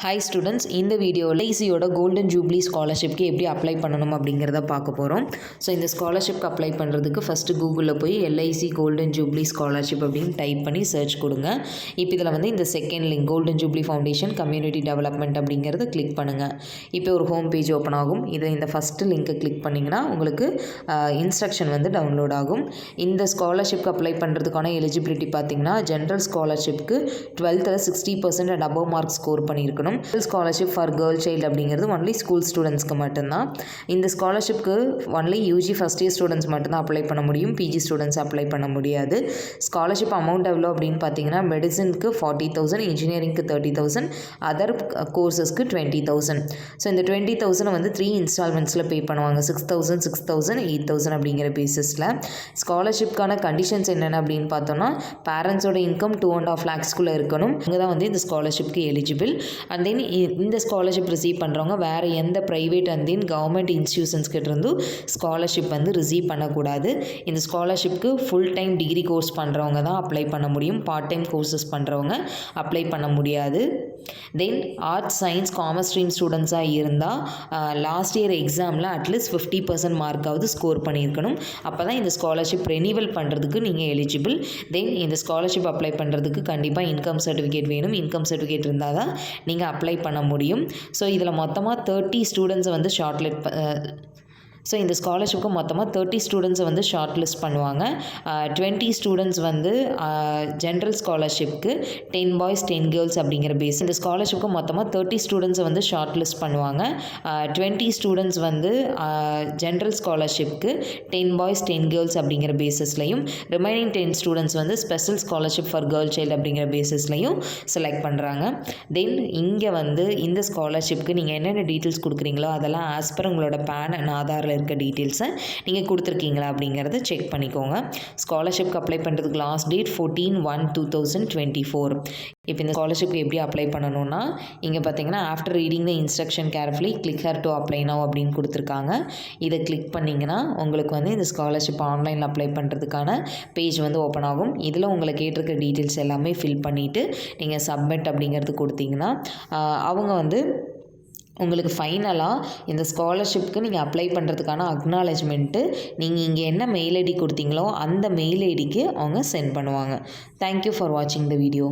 Hi students, இந்த வீடியோவில் எல்ஐசியோட golden jubilee ஸ்காலர்ஷிப்க்கு எப்படி அப்ளை பண்ணணும் அப்படிங்கிறத பார்க்க போகிறோம். ஸோ இந்த ஸ்காலர்ஷிப்க்கு அப்ளை பண்ணுறதுக்கு ஃபஸ்ட்டு கூகுளில் போய் எல்ஐசி கோல்டன் ஜூப்ளி ஸ்காலர்ஷிப் அப்படின்னு டைப் பண்ணி சர்ச் கொடுங்க. இப்போ இதில் வந்து இந்த second link golden jubilee foundation community development அப்படிங்கிறத கிளிக் பண்ணுங்கள். இப்போ ஒரு ஹோம் பேஜ் ஓப்பன் ஆகும். இதை இந்த ஃபஸ்ட்டு லிங்க்கை கிளிக் பண்ணிங்கன்னா உங்களுக்கு இன்ஸ்ட்ரக்ஷன் வந்து டவுன்லோட் ஆகும். இந்த ஸ்காலர்ஷிப்க்கு அப்ளை பண்ணுறதுக்கான எலிஜிபிலிட்டி பார்த்தீங்கன்னா ஜென்ரல் ஸ்காலர்ஷிப்க்கு 12th 60% and above mark score பண்ணியிருக்கணும். ஸ்காலர்ஷிப் ஃபார் கேர்ள் சைல்டு அப்படிங்கிறது ஒன்லி ஸ்கூல் ஸ்டூடெண்ட்ஸ்க்கு மட்டும்தான். இந்த ஸ்காலர்ஷிப்க்கு only UG first year students மட்டும்தான் அப்ளை பண்ண முடியும். பிஜி ஸ்டூடெண்ட்ஸ் அப்ளை பண்ண முடியாது. ஸ்காலர்ஷிப் அமௌண்ட் எவ்வளோ அப்படின்னு பார்த்தீங்கன்னா மெடிசனுக்கு 40,000, இன்ஜினியரிங்க்கு 30,000, அதர் கோர்சஸ்க்கு 20,000. ஸோ இந்த 20,000 வந்து 3 இன்ஸ்டால்மெண்ட்ஸில் பே பண்ணுவாங்க. 6,000, 6,000, 8,000 அப்படிங்கிற பேசிஸில். ஸ்காலர்ஷிப்க்கான கண்டிஷன்ஸ் என்னென்ன அப்படின்னு பார்த்தோம்னா பேரண்ட்ஸோட இன்கம் 2.5 lakhsக்குள்ளே இருக்கணும். இங்கே தான் வந்து இந்த ஸ்காலர்ஷிப்க்கு எலிஜிபிள். அண்ட் தென் இந்த ஸ்காலர்ஷிப் ரிசீவ் பண்ணுறவங்க வேறு எந்த private and then government institutions கிட்டேருந்தும் ஸ்காலர்ஷிப் வந்து ரிசீவ் பண்ணக்கூடாது. இந்த ஸ்காலர்ஷிப்க்கு ஃபுல் டைம் டிகிரி கோர்ஸ் பண்ணுறவங்க தான் அப்ளை பண்ண முடியும். பார்ட் டைம் கோர்சஸ் பண்ணுறவங்க அப்ளை பண்ண முடியாது. Then arts, science, commerce stream ஸ்டூடெண்ட்ஸாக இருந்தால் லாஸ்ட் இயர் எக்ஸாமில் அட்லீஸ்ட் 50% மார்க்காவது ஸ்கோர் பண்ணியிருக்கணும். அப்போ தான் இந்த ஸ்காலர்ஷிப் ரெனிவல் பண்ணுறதுக்கு நீங்கள் எலிஜிபிள். தென் இந்த ஸ்காலர்ஷிப் அப்ளை பண்ணுறதுக்கு கண்டிப்பாக இன்கம் சர்டிஃபிகேட் வேணும். இன்கம் சர்டிஃபிகேட் இருந்தால் தான் நீங்கள் அப்ளை பண்ண முடியும். ஸோ இதில் மொத்தமாக 30 ஸ்டூடெண்ட்ஸை வந்து ஸோ இந்த ஸ்காலர்ஷிப்க்கு மொத்தமாக 30 ஸ்டூடெண்ட்ஸை வந்து ஷார்ட் லிஸ்ட் பண்ணுவாங்க. 20 ஸ்டூடெண்ட்ஸ் வந்து ஜென்ரல் ஸ்காலர்ஷிப்க்கு 10 பாய்ஸ் 10 கேர்ள்ஸ் அப்படிங்கிற பேஸ். இந்த ஸ்காலர்ஷிப்க்கு மொத்தமாக 30 ஸ்டூடெண்ட்ஸை வந்து ஷார்ட் லிஸ்ட் பண்ணுவாங்க. 20 ஸ்டூடெண்ட்ஸ் வந்து ஜென்ரல் ஸ்காலர்ஷிப்க்கு 10 பாய்ஸ் 10 கேர்ள்ஸ் அப்படிங்கிற பேசிஸ்லையும், ரிமைனிங் 10 ஸ்டூடெண்ட்ஸ் வந்து special scholarship for girl child அப்படிங்கிற பேசிஸ்லையும் செலக்ட் பண்ணுறாங்க. தென் இங்கே வந்து இந்த ஸ்காலர்ஷிப்க்கு நீங்கள் என்னென்ன டீட்டெயில்ஸ் கொடுக்குறீங்களோ அதெல்லாம் ஆஸ் பர் உங்களோட பேன் அண்ட் ஆதாரில் இருக்க டீட்டெயில்ஸை நீங்கள் கொடுத்துருக்கீங்களா அப்படிங்கிறத செக் பண்ணிக்கோங்க. ஸ்காலர்ஷிப்க்கு அப்ளை பண்ணுறதுக்கு லாஸ்ட் டேட் 14/1/2024. இப்போ இந்த ஸ்காலர்ஷிப்க்கு எப்படி அப்ளை பண்ணணும்னா இங்கே பார்த்தீங்கன்னா after reading the instruction carefully click hair to apply now அப்படின்னு கொடுத்துருக்காங்க. இதை கிளிக் பண்ணிங்கன்னா உங்களுக்கு வந்து இந்த ஸ்காலர்ஷிப் ஆன்லைனில் அப்ளை பண்ணுறதுக்கான பேஜ் வந்து ஓப்பன் ஆகும். இதில் உங்களை கேட்டிருக்க டீட்டெயில்ஸ் எல்லாமே ஃபில் பண்ணிவிட்டு நீங்கள் சப்மிட் அப்படிங்கிறது கொடுத்தீங்கன்னா அவங்க வந்து உங்களுக்கு ஃபைனலாக இந்த ஸ்காலர்ஷிப்க்கு நீங்கள் அப்ளை பண்ணுறதுக்கான அக்னாலஜ்மெண்ட்டு நீங்கள் இங்கே என்ன மெயில் ஐடி கொடுத்தீங்களோ அந்த மெயில் ஐடிக்கு அவங்க சென்ட் பண்ணுவாங்க. தேங்க்யூ ஃபார் வாட்சிங் த வீடியோ.